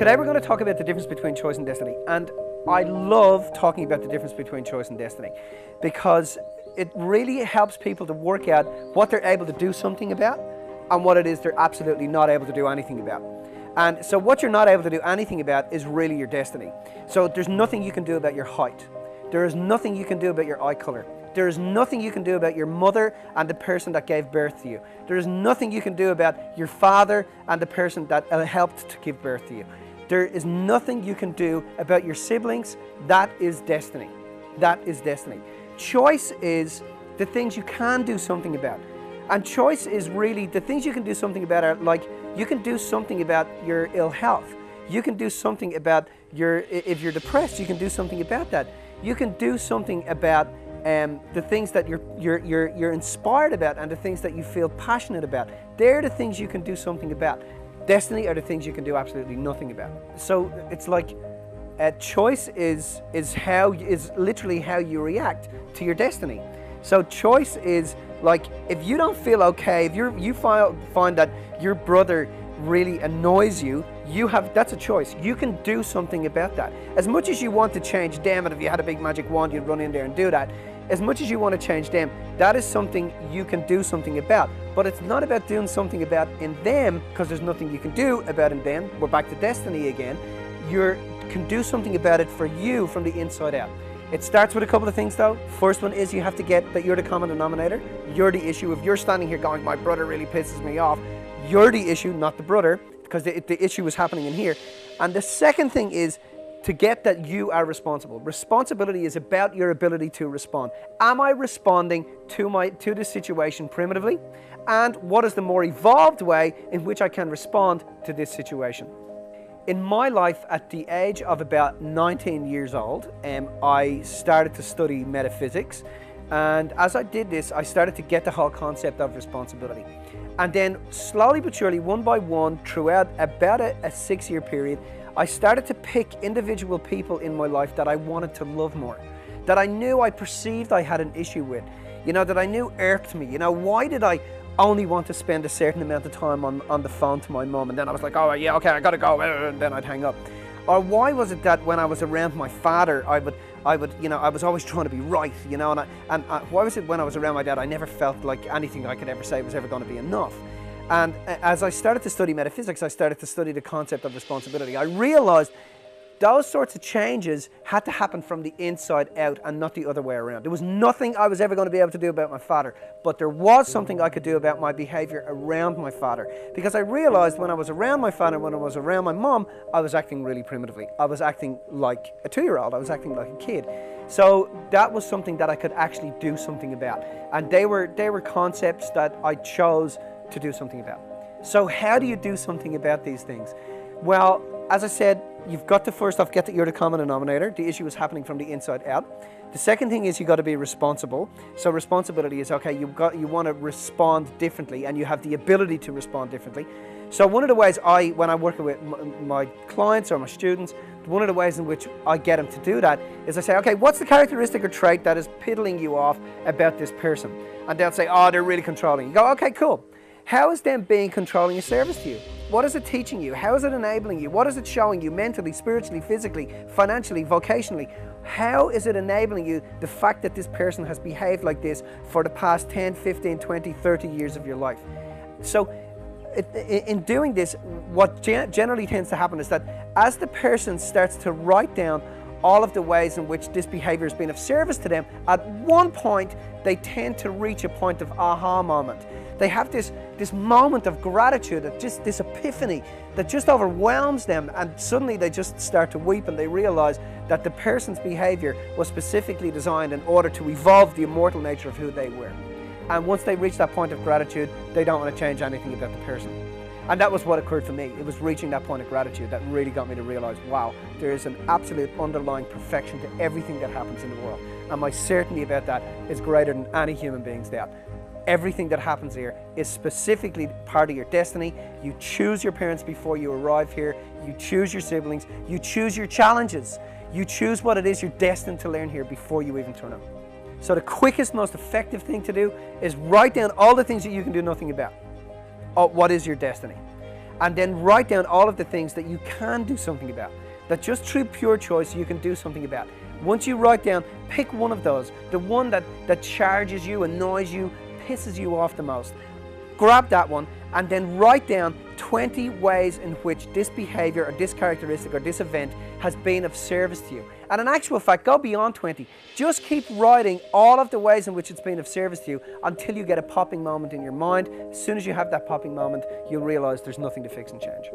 Today we're going to talk about the difference between choice and destiny, and I love talking about the difference between choice and destiny because it really helps people to work out what they're able to do something about and what it is they're absolutely not able to do anything about. And so what you're not able to do anything about is really your destiny. So there's nothing you can do about your height. There is nothing you can do about your eye color. There is nothing you can do about your mother and the person that gave birth to you. There is nothing you can do about your father and the person that helped to give birth to you. There is nothing you can do about your siblings. That is destiny. That is destiny. Choice is the things you can do something about. And choice is really the things you can do something about are like you can do something about your ill health. You can do something about if you're depressed, you can do something about that. You can do something about the things that you're inspired about and the things that you feel passionate about. They're the things you can do something about. Destiny are the things you can do absolutely nothing about. So it's like choice is literally how you react to your destiny. So choice is like if you don't feel okay, if you find that your brother really annoys you, that's a choice. You can do something about that. As much as you want to change them, and if you had a big magic wand, you'd run in there and do that. As much as you want to change them, that is something you can do something about. But it's not about doing something about in them, because there's nothing you can do about in them. We're back to destiny again. You can do something about it for you from the inside out. It starts with a couple of things though. First one is you have to get that you're the common denominator. You're the issue. If you're standing here going, my brother really pisses me off, you're the issue, not the brother, because the issue is happening in here. And the second thing is to get that you are responsible. Responsibility is about your ability to respond. Am I responding to this situation primitively? And what is the more evolved way in which I can respond to this situation? In my life, at the age of about 19 years old, I started to study metaphysics. And as I did this, I started to get the whole concept of responsibility. And then slowly but surely, one by one, throughout about a 6-year period, I started to pick individual people in my life that I wanted to love more, that I knew I perceived I had an issue with, that I knew irked me. Why did I only want to spend a certain amount of time on the phone to my mum, and then I was like, oh yeah, okay, I gotta go, and then I'd hang up. Or why was it that when I was around my father, I was always trying to be right, and why was it when I was around my dad, I never felt like anything I could ever say was ever going to be enough? And as I started to study metaphysics, I started to study the concept of responsibility. I realized those sorts of changes had to happen from the inside out and not the other way around. There was nothing I was ever going to be able to do about my father, but there was something I could do about my behavior around my father. Because I realized when I was around my father, when I was around my mom, I was acting really primitively. I was acting like a 2-year-old. I was acting like a kid. So that was something that I could actually do something about. And they were concepts that I chose to do something about. So how do you do something about these things? Well, as I said, you've got to first off get that you're the common denominator. The issue is happening from the inside out. The second thing is you got to be responsible. So responsibility is, okay, you want to respond differently and you have the ability to respond differently. So one of the ways when I work with my clients or my students, one of the ways in which I get them to do that is I say, okay, what's the characteristic or trait that is piddling you off about this person? And they'll say, oh, they're really controlling. You go, okay, cool. How is them being controlling a service to you? What is it teaching you? How is it enabling you? What is it showing you mentally, spiritually, physically, financially, vocationally? How is it enabling you the fact that this person has behaved like this for the past 10, 15, 20, 30 years of your life? So in doing this, what generally tends to happen is that as the person starts to write down all of the ways in which this behavior has been of service to them, at one point they tend to reach a point of aha moment. They have this moment of gratitude, this epiphany that just overwhelms them, and suddenly they just start to weep and they realize that the person's behavior was specifically designed in order to evolve the immortal nature of who they were. And once they reach that point of gratitude, they don't want to change anything about the person. And that was what occurred for me. It was reaching that point of gratitude that really got me to realize, wow, there is an absolute underlying perfection to everything that happens in the world. And my certainty about that is greater than any human being's doubt. Everything that happens here is specifically part of your destiny. You choose your parents before you arrive here. You choose your siblings. You choose your challenges. You choose what it is you're destined to learn here before you even turn up. So the quickest, most effective thing to do is write down all the things that you can do nothing about. What is your destiny? and then write down all of the things that you can do something about, that just through pure choice you can do something about. Once you write down, pick one of those, the one that charges you, annoys you, pisses you off the most. Grab that one and then write down 20 ways in which this behavior or this characteristic or this event has been of service to you. And in actual fact, go beyond 20. Just keep writing all of the ways in which it's been of service to you until you get a popping moment in your mind. As soon as you have that popping moment, you'll realize there's nothing to fix and change.